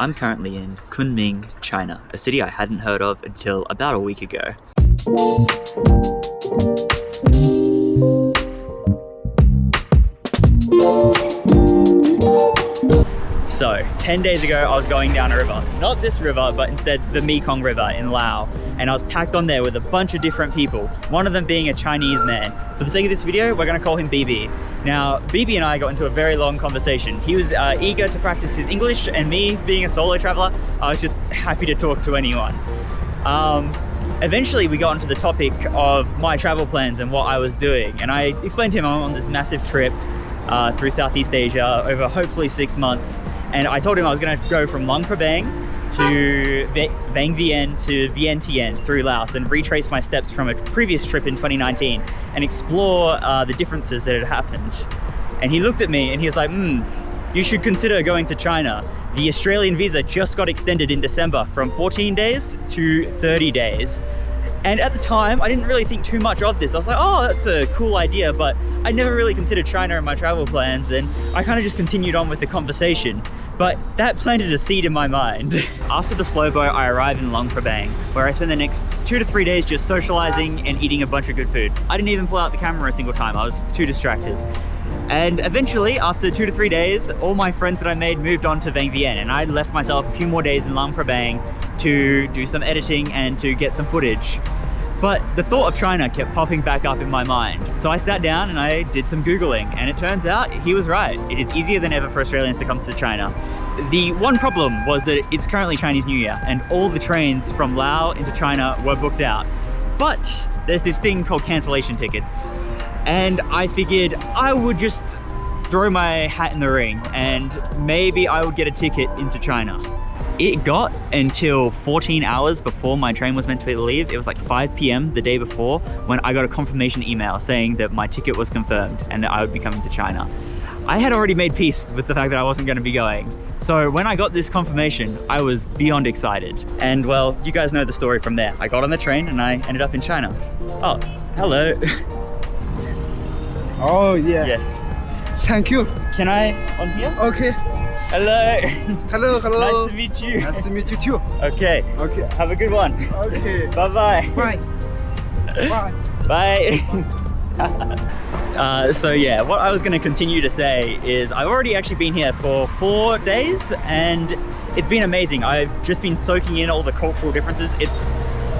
I'm currently in Kunming, China, a city I hadn't heard of until about a week ago. So, 10 days ago I was going down a river. Not this river, but instead the Mekong River in Laos. And I was packed on there with a bunch of different people, one of them being a Chinese man. For the sake of this video, we're gonna call him BB. Now, BB and I got into a very long conversation. He was eager to practice his English, and me, being a solo traveler, I was just happy to talk to anyone. Eventually we got onto the topic of my travel plans and what I was doing. And I explained to him I'm on this massive trip through Southeast Asia over hopefully 6 months. And I told him I was gonna go from Luang Prabang to Vang Vieng to Vientiane through Laos and retrace my steps from a previous trip in 2019 and explore the differences that had happened. And he looked at me and he was like, you should consider going to China. The Australian visa just got extended in December from 14 days to 30 days. And at the time, I didn't really think too much of this. I was like, oh, that's a cool idea, but I never really considered China in my travel plans, and I kind of just continued on with the conversation. But that planted a seed in my mind. After the slow boat, I arrived in Luang Prabang, where I spent the next 2 to 3 days just socializing and eating a bunch of good food. I didn't even pull out the camera a single time. I was too distracted. And eventually, after 2 to 3 days, all my friends that I made moved on to Vang Vieng, and I left myself a few more days in Luang Prabang to do some editing and to get some footage. But the thought of China kept popping back up in my mind. So I sat down and I did some Googling, and it turns out he was right. It is easier than ever for Australians to come to China. The one problem was that it's currently Chinese New Year, and all the trains from Laos into China were booked out. But there's this thing called cancellation tickets. And I figured I would just throw my hat in the ring and maybe I would get a ticket into China. It got until 14 hours before my train was meant to leave. It was like 5 p.m. the day before when I got a confirmation email saying that my ticket was confirmed and that I would be coming to China. I had already made peace with the fact that I wasn't going to be going. So when I got this confirmation, I was beyond excited. And well, you guys know the story from there. I got on the train and I ended up in China. Oh, hello. Oh, yeah. Yeah. Thank you. Can I on here? Okay. Hello. Hello, hello. Nice to meet you. Nice to meet you too. Okay. Okay. Have a good one. Okay. Bye-bye. Bye. Bye. Bye. So yeah, what I was going to continue to say is I've already actually been here for 4 days and it's been amazing. I've just been soaking in all the cultural differences.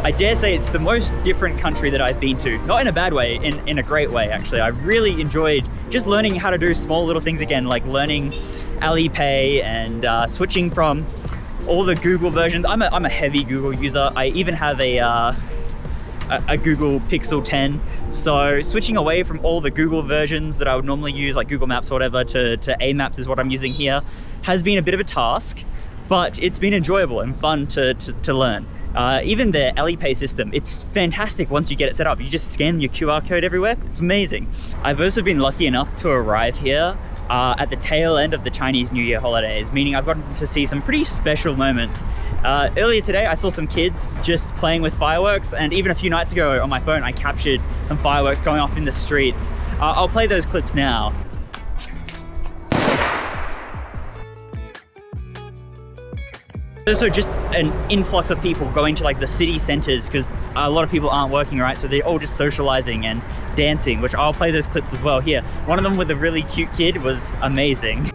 I dare say it's the most different country that I've been to. Not in a bad way, in a great way actually. I really enjoyed just learning how to do small little things again, like learning Alipay and switching from all the Google versions. I'm a heavy Google user. I even have a Google Pixel 10. So switching away from all the Google versions that I would normally use, like Google Maps or whatever, to A Maps is what I'm using here, has been a bit of a task, but it's been enjoyable and fun to learn. Even the Alipay system, it's fantastic once you get it set up. You just scan your QR code everywhere. It's amazing. I've also been lucky enough to arrive here at the tail end of the Chinese New Year holidays, meaning I've gotten to see some pretty special moments. Earlier today, I saw some kids just playing with fireworks, and even a few nights ago on my phone, I captured some fireworks going off in the streets. I'll play those clips now. Also just an influx of people going to like the city centers because a lot of people aren't working, right? So they're all just socializing and dancing, which I'll play those clips as well here. One of them with a really cute kid was amazing.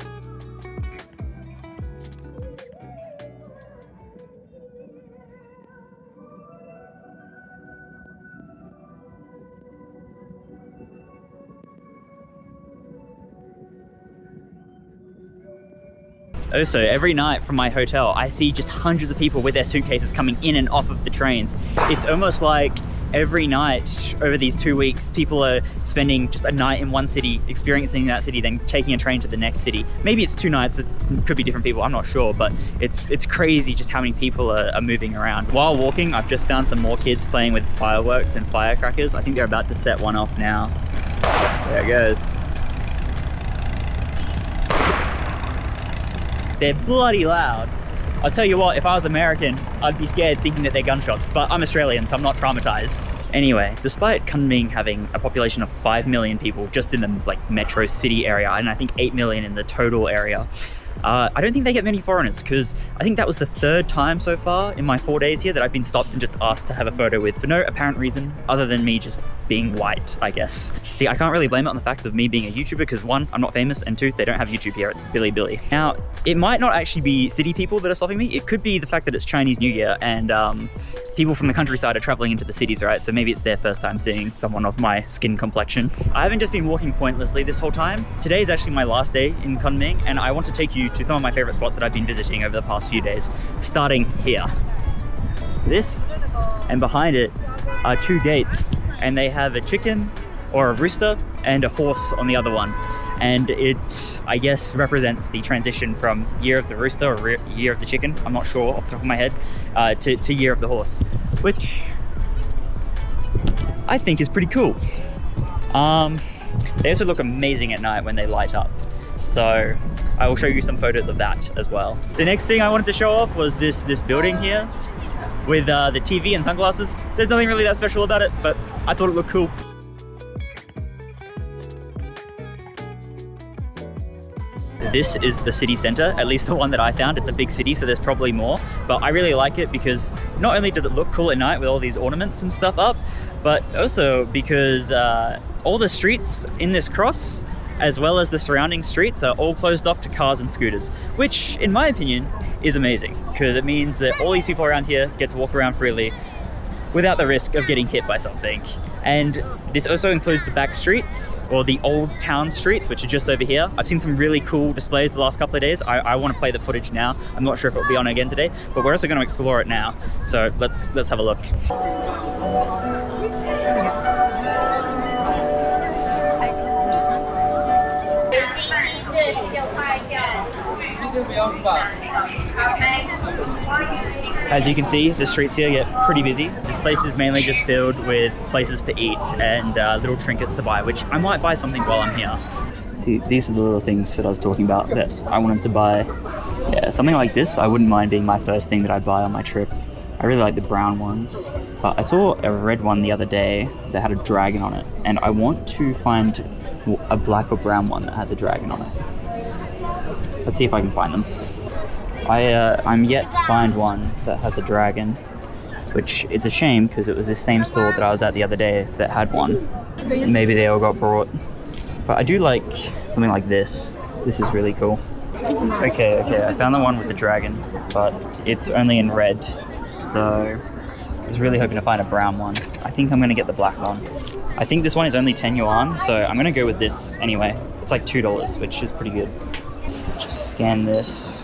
Also, every night from my hotel, I see just hundreds of people with their suitcases coming in and off of the trains. It's almost like every night over these 2 weeks, people are spending just a night in one city, experiencing that city, then taking a train to the next city. Maybe it's 2 nights, it could be different people, I'm not sure, but it's crazy just how many people are moving around. While walking, I've just found some more kids playing with fireworks and firecrackers. I think they're about to set one off now. There it goes. They're bloody loud. I'll tell you what, if I was American, I'd be scared thinking that they're gunshots, but I'm Australian, so I'm not traumatized. Anyway, despite Kunming having a population of 5 million people just in the metro city area, and I think 8 million in the total area, I don't think they get many foreigners because I think that was the 3rd time so far in my 4 days here that I've been stopped and just asked to have a photo with for no apparent reason other than me just being white, I guess. See, I can't really blame it on the fact of me being a YouTuber because 1, I'm not famous, and 2, they don't have YouTube here, it's Bilibili. Now, it might not actually be city people that are stopping me. It could be the fact that it's Chinese New Year and people from the countryside are traveling into the cities, right? So maybe it's their first time seeing someone of my skin complexion. I haven't just been walking pointlessly this whole time. Today is actually my last day in Kunming, and I want to take you to some of my favorite spots that I've been visiting over the past few days, starting here. This, and behind it, are 2 gates, and they have a chicken or a rooster and a horse on the other one. And it, I guess, represents the transition from Year of the Rooster or Year of the Chicken, I'm not sure off the top of my head, to Year of the Horse, which I think is pretty cool. They also look amazing at night when they light up. So I will show you some photos of that as well. The next thing I wanted to show off was this building here with the TV and sunglasses. There's nothing really that special about it, but I thought it looked cool. This is the city center, at least the one that I found. It's a big city, so there's probably more, but I really like it because not only does it look cool at night with all these ornaments and stuff up, but also because all the streets in this cross, as well as the surrounding streets, are all closed off to cars and scooters, which in my opinion is amazing because it means that all these people around here get to walk around freely without the risk of getting hit by something. And this also includes the back streets, or the old town streets, which are just over here. I've seen some really cool displays the last couple of days. I want to play the footage now. I'm not sure if it'll be on again today, but we're also going to explore it now. So let's have a look. As you can see, the streets here get pretty busy. This place is mainly just filled with places to eat and little trinkets to buy, which I might buy something while I'm here. See, these are the little things that I was talking about that I wanted to buy. Yeah, something like this, I wouldn't mind being my first thing that I'd buy on my trip. I really like the brown ones, but I saw a red one the other day that had a dragon on it, and I want to find a black or brown one that has a dragon on it. Let's see if I can find them. I'm yet to find one that has a dragon, which is a shame because it was this same store that I was at the other day that had one. Maybe they all got brought. But I do like something like this. This is really cool. Okay, I found the one with the dragon, but it's only in red. So I was really hoping to find a brown one. I think I'm gonna get the black one. I think this one is only 10 yuan, so I'm gonna go with this anyway. It's like $2, which is pretty good. Just scan this.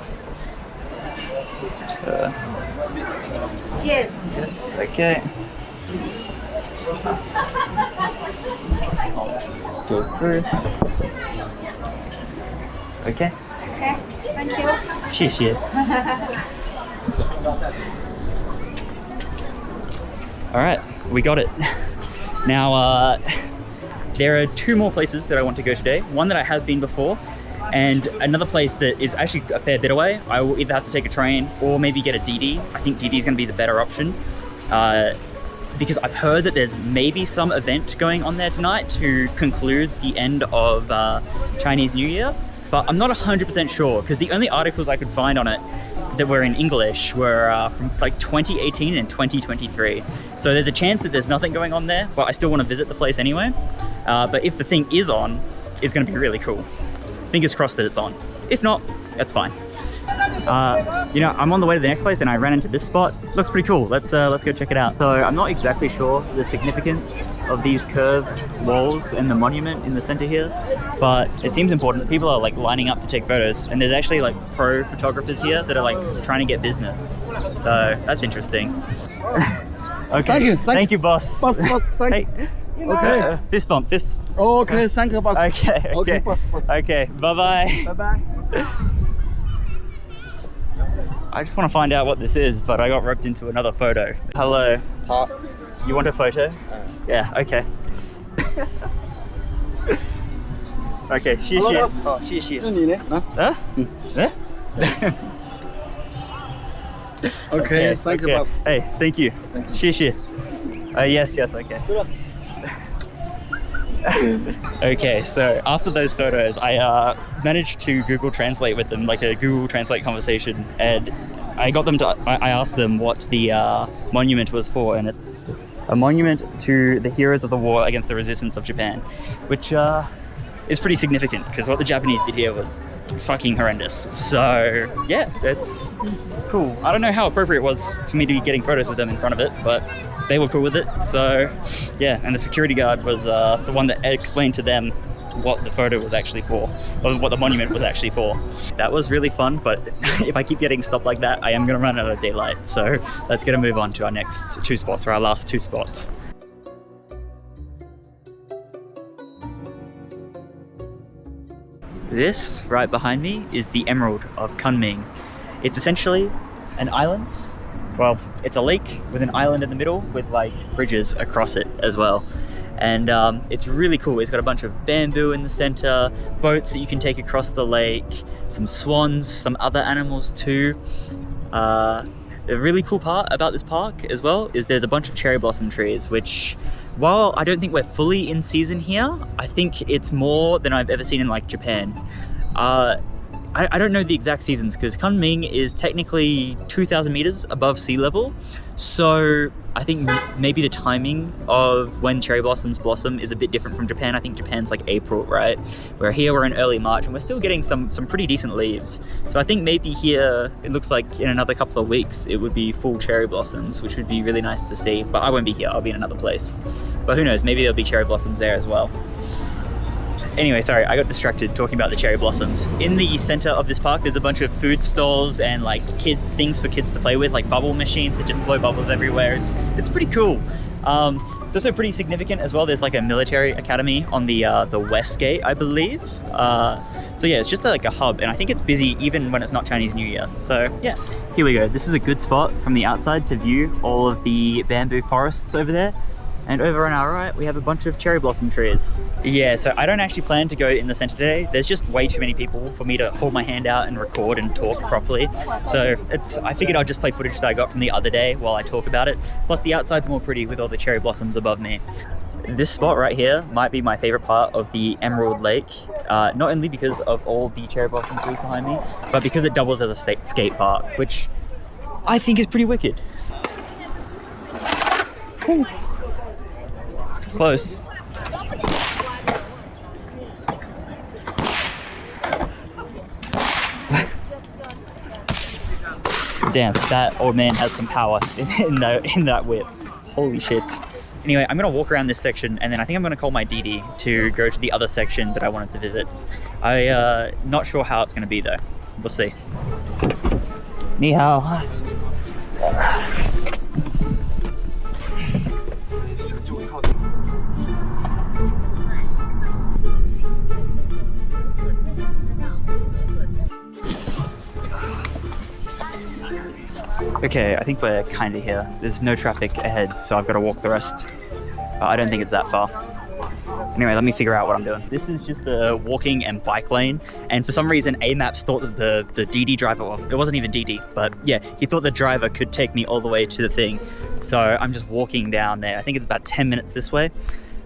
Yes, okay. This goes through. Okay. Okay, thank you. 谢谢. All right, we got it. Now, there are 2 more places that I want to go today. One that I have been before, and another place that is actually a fair bit away. I will either have to take a train or maybe get a DD. I think DD is going to be the better option because I've heard that there's maybe some event going on there tonight to conclude the end of Chinese New Year, but I'm not 100% sure because the only articles I could find on it that were in English were from like 2018 and 2023. So there's a chance that there's nothing going on there, but I still want to visit the place anyway. But if the thing is on, it's going to be really cool. Fingers crossed that it's on. If not, that's fine. You know, I'm on the way to the next place and I ran into this spot. Looks pretty cool. Let's go check it out. So I'm not exactly sure the significance of these curved walls and the monument in the center here, but it seems important. People are like lining up to take photos, and there's actually like pro photographers here that are like trying to get business. So that's interesting. Okay. Thank you, boss. Boss, thank you. Okay. Fist bump. Fist. Oh, okay, thank you, boss. Okay, boss. Okay, bye-bye. Bye-bye. I just want to find out what this is, but I got roped into another photo. Hello. You want a photo? Yeah, okay. Okay, 谢谢. Hello, 谢谢. 是你呢? Huh? Huh? Okay, thank you, boss. Hey, thank you. 谢谢. Yes, okay. Okay, so after those photos, I managed to Google Translate with them, like a Google Translate conversation, and I got them to. I asked them what the monument was for, and it's a monument to the heroes of the war against the resistance of Japan, which is pretty significant because what the Japanese did here was fucking horrendous. So yeah, it's cool. I don't know how appropriate it was for me to be getting photos with them in front of it, but they were cool with it. So yeah, and the security guard was the one that explained to them what the photo was actually for, or what the monument was actually for. That was really fun, but if I keep getting stopped like that, I am gonna run out of daylight. So let's get a move on to our next 2 spots, or our last 2 spots. This right behind me is the Emerald of Kunming. It's essentially an island. Well, it's a lake with an island in the middle with like bridges across it as well. And it's really cool. It's got a bunch of bamboo in the center, boats that you can take across the lake, some swans, some other animals too. A really cool part about this park as well is there's a bunch of cherry blossom trees, which while I don't think we're fully in season here, I think it's more than I've ever seen in like Japan. I don't know the exact seasons because Kunming is technically 2,000 meters above sea level. So I think maybe the timing of when cherry blossoms blossom is a bit different from Japan. I think Japan's like April, right? Where here we're in early March and we're still getting some pretty decent leaves. So I think maybe here it looks like in another couple of weeks it would be full cherry blossoms, which would be really nice to see. But I won't be here, I'll be in another place. But who knows, maybe there'll be cherry blossoms there as well. Anyway, sorry, I got distracted talking about the cherry blossoms. In the center of this park, there's a bunch of food stalls and like things for kids to play with, like bubble machines that just blow bubbles everywhere. It's pretty cool. It's also pretty significant as well. There's like a military academy on the West Gate, I believe. So yeah, it's just like a hub, and I think it's busy even when it's not Chinese New Year. So yeah, here we go. This is a good spot from the outside to view all of the bamboo forests over there. And over on our right, we have a bunch of cherry blossom trees. Yeah, so I don't actually plan to go in the center today. There's just way too many people for me to hold my hand out and record and talk properly. So I figured I'd just play footage that I got from the other day while I talk about it. Plus the outside's more pretty with all the cherry blossoms above me. This spot right here might be my favorite part of the Emerald Lake. Not only because of all the cherry blossom trees behind me, but because it doubles as a skate park, which I think is pretty wicked. Whew. Close. Damn, that old man has some power in that whip. Holy shit. Anyway, I'm gonna walk around this section and then I think I'm gonna call my Didi to go to the other section that I wanted to visit. Not sure how it's gonna be though. We'll see. Ni hao. Okay, I think we're kind of here. There's no traffic ahead, so I've got to walk the rest. I don't think it's that far. Anyway, let me figure out what I'm doing. This is just the walking and bike lane, and for some reason, AMAPS thought that the Didi driver, well, it wasn't even Didi, but yeah, he thought the driver could take me all the way to the thing. So I'm just walking down there. I think it's about 10 minutes this way.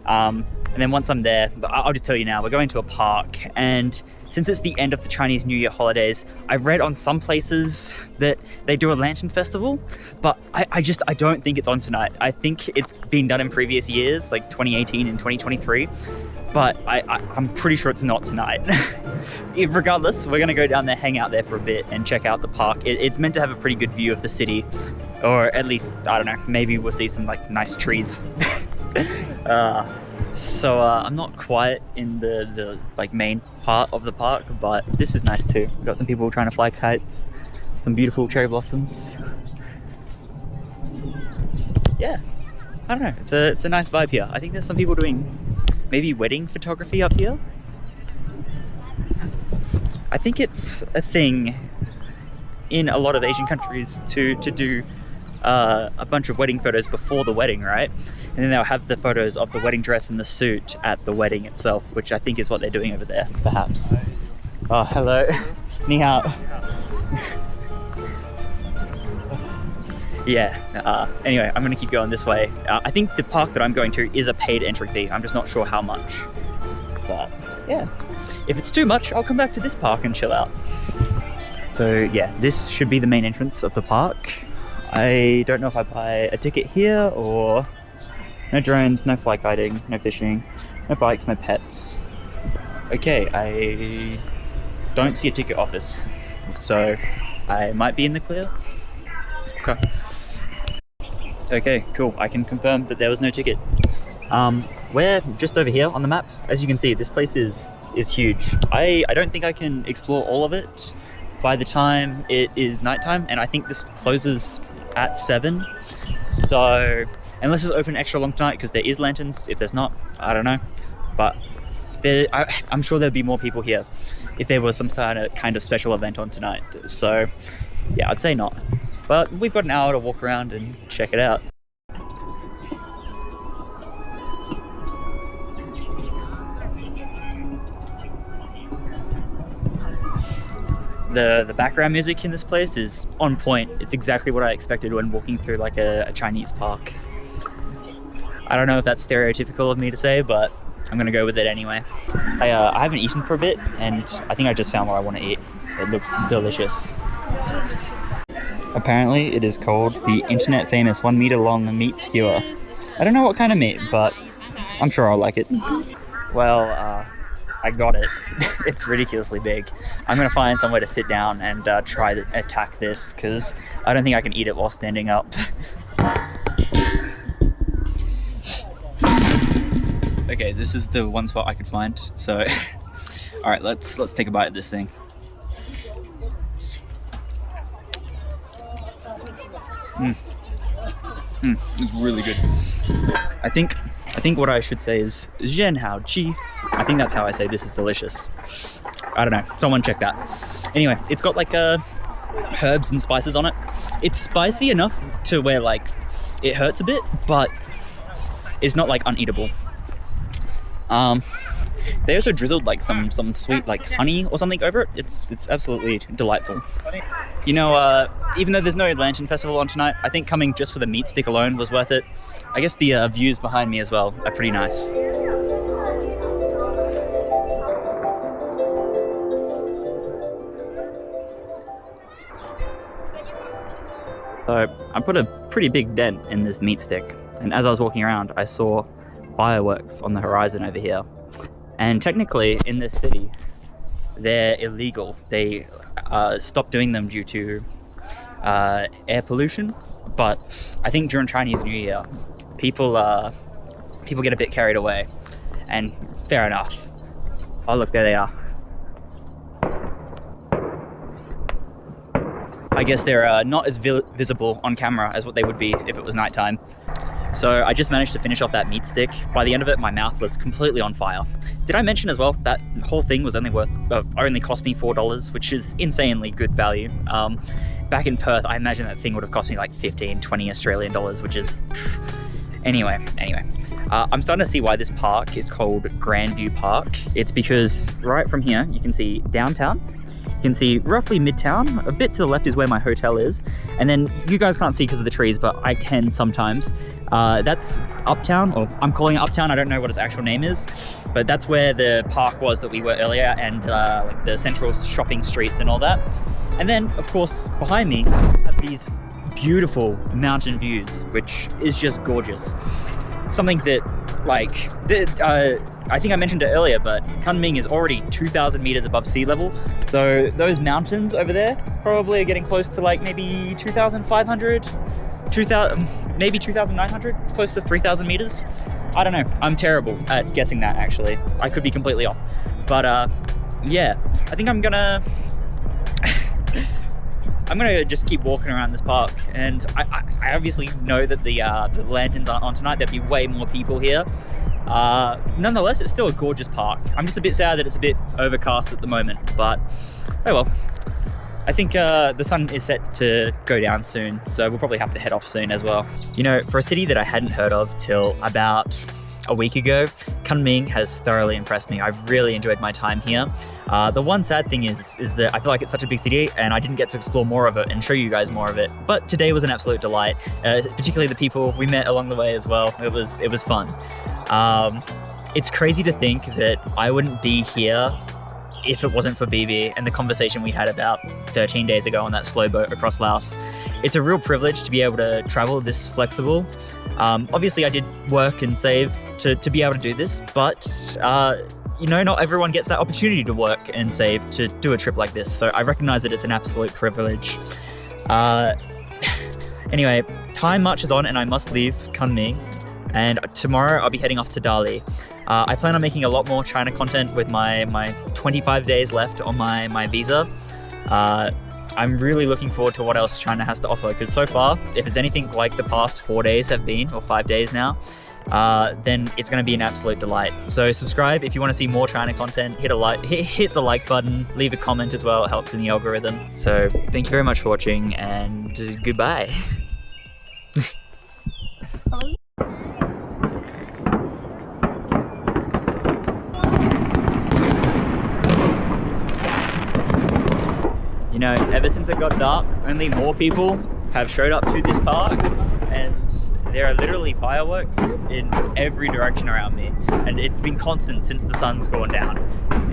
And then once I'm there, I'll just tell you now, we're going to a park, and since it's the end of the Chinese New Year holidays, I've read on some places that they do a lantern festival, but I don't think it's on tonight. I think it's been done in previous years, like 2018 and 2023, but I'm pretty sure it's not tonight. Regardless, we're gonna go down there, hang out there for a bit and check out the park. It's meant to have a pretty good view of the city, or at least, I don't know, maybe we'll see some like nice trees. So I'm not quite in the like main part of the park, but this is nice too. We've got some people trying to fly kites, some beautiful cherry blossoms. Yeah, I don't know, it's a nice vibe here. I think there's some people doing maybe wedding photography up here. I think it's a thing in a lot of Asian countries to do a bunch of wedding photos before the wedding, right? And then they'll have the photos of the wedding dress and the suit at the wedding itself, which I think is what they're doing over there, perhaps. Oh, hello. Ni hao. yeah, anyway, I'm gonna keep going this way. I think the park that I'm going to is a paid entry fee. I'm just not sure how much. But yeah, if it's too much, I'll come back to this park and chill out. So yeah, this should be the main entrance of the park. I don't know if I buy a ticket here or... No drones, no fly kiting, no fishing, no bikes, no pets. Okay, I don't see a ticket office, so I might be in the clear. Okay, cool. I can confirm that there was no ticket. We're just over here on the map. As you can see, this place is huge. I don't think I can explore all of it by the time it is nighttime, and I think this closes at 7. So unless it's open extra long tonight, because there is lanterns. If there's not, I don't know. But I'm sure there'd be more people here if there was some kind of special event on tonight. So yeah, I'd say not. But we've got an hour to walk around and check it out. The background music in this place is on point. It's exactly what I expected when walking through like a Chinese park. I don't know if that's stereotypical of me to say, but I'm gonna go with it anyway. I haven't eaten for a bit, and I think I just found what I want to eat. It looks delicious. Apparently it is called the internet famous 1 meter long meat skewer. I don't know what kind of meat, but I'm sure I'll like it. Well, I got it. It's ridiculously big. I'm gonna find somewhere to sit down and try to attack this, because I don't think I can eat it while standing up. Okay, this is the one spot I could find. So, all right, let's take a bite of this thing. It's really good. I think what I should say is Zhen Hao Qi. I think that's how I say this is delicious. I don't know. Someone check that. Anyway, it's got like herbs and spices on it. It's spicy enough to where like it hurts a bit, but it's not like uneatable. They also drizzled like some sweet like honey or something over it. It's absolutely delightful. You know, even though there's no Lantern Festival on tonight, I think coming just for the meat stick alone was worth it. I guess the views behind me as well are pretty nice. So I put a pretty big dent in this meat stick, and as I was walking around, I saw fireworks on the horizon over here. And technically in this city, they're illegal. They stopped doing them due to air pollution. But I think during Chinese New Year, people get a bit carried away, and fair enough. Oh look, there they are. I guess they're not as visible on camera as what they would be if it was nighttime. So I just managed to finish off that meat stick. By the end of it, my mouth was completely on fire. Did I mention as well that whole thing was only cost me $4, which is insanely good value. Back in Perth, I imagine that thing would have cost me like 15, 20 Australian dollars, which is... Anyway. I'm starting to see why this park is called Grandview Park. It's because right from here, you can see downtown. You can see roughly Midtown. A bit to the left is where my hotel is. And then you guys can't see because of the trees, but I can sometimes. That's Uptown, or I'm calling it Uptown. I don't know what its actual name is, but that's where the park was that we were earlier, and like the central shopping streets and all that. And then, of course, behind me, I have these beautiful mountain views, which is just gorgeous. Something that, like, I think I mentioned it earlier, but Kunming is already 2,000 meters above sea level. So those mountains over there probably are getting close to like maybe 2,500, 2,000, maybe 2,900, close to 3,000 meters. I don't know. I'm terrible at guessing that, actually. I could be completely off. But yeah, I think I'm gonna just keep walking around this park, and I obviously know that the lanterns aren't on tonight. There'll be way more people here. Nonetheless, it's still a gorgeous park. I'm just a bit sad that it's a bit overcast at the moment, but oh well. I think the sun is set to go down soon, so we'll probably have to head off soon as well. You know, for a city that I hadn't heard of till about a week ago, Kunming has thoroughly impressed me. I've really enjoyed my time here. The one sad thing is that I feel like it's such a big city and I didn't get to explore more of it and show you guys more of it. But today was an absolute delight, particularly the people we met along the way as well. It was fun. It's crazy to think that I wouldn't be here if it wasn't for BB and the conversation we had about 13 days ago on that slow boat across Laos. It's a real privilege to be able to travel this flexible. Obviously I did work and save to be able to do this, but you know, not everyone gets that opportunity to work and save to do a trip like this. So I recognize that it's an absolute privilege. Anyway, time marches on and I must leave Kunming. And tomorrow I'll be heading off to Dali. I plan on making a lot more China content with my 25 days left on my visa. I'm really looking forward to what else China has to offer, because so far, if it's anything like the past 4 days have been, or 5 days now, then it's going to be an absolute delight. So subscribe if you want to see more China content. Hit the like button, leave a comment as well. It helps in the algorithm. So thank you very much for watching, and goodbye. You know, ever since it got dark, only more people have showed up to this park, and there are literally fireworks in every direction around me, and it's been constant since the sun's gone down.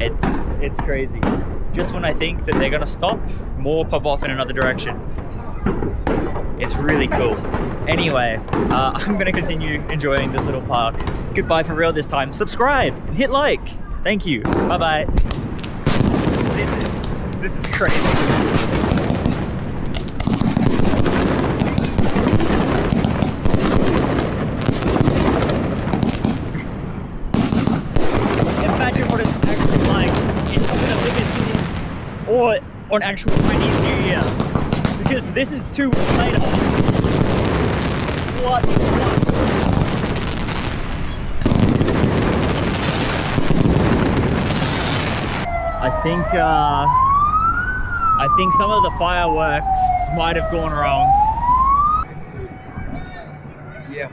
It's crazy. Just when I think that they're gonna stop, more pop off in another direction. It's really cool. Anyway, I'm gonna continue enjoying this little park. Goodbye for real this time. Subscribe and hit like. Thank you. Bye-bye. This is crazy. Imagine what it's actually like in the biggest cities or on actual Chinese New Year. Because this is 2 weeks later. What? I think some of the fireworks might have gone wrong. Yeah.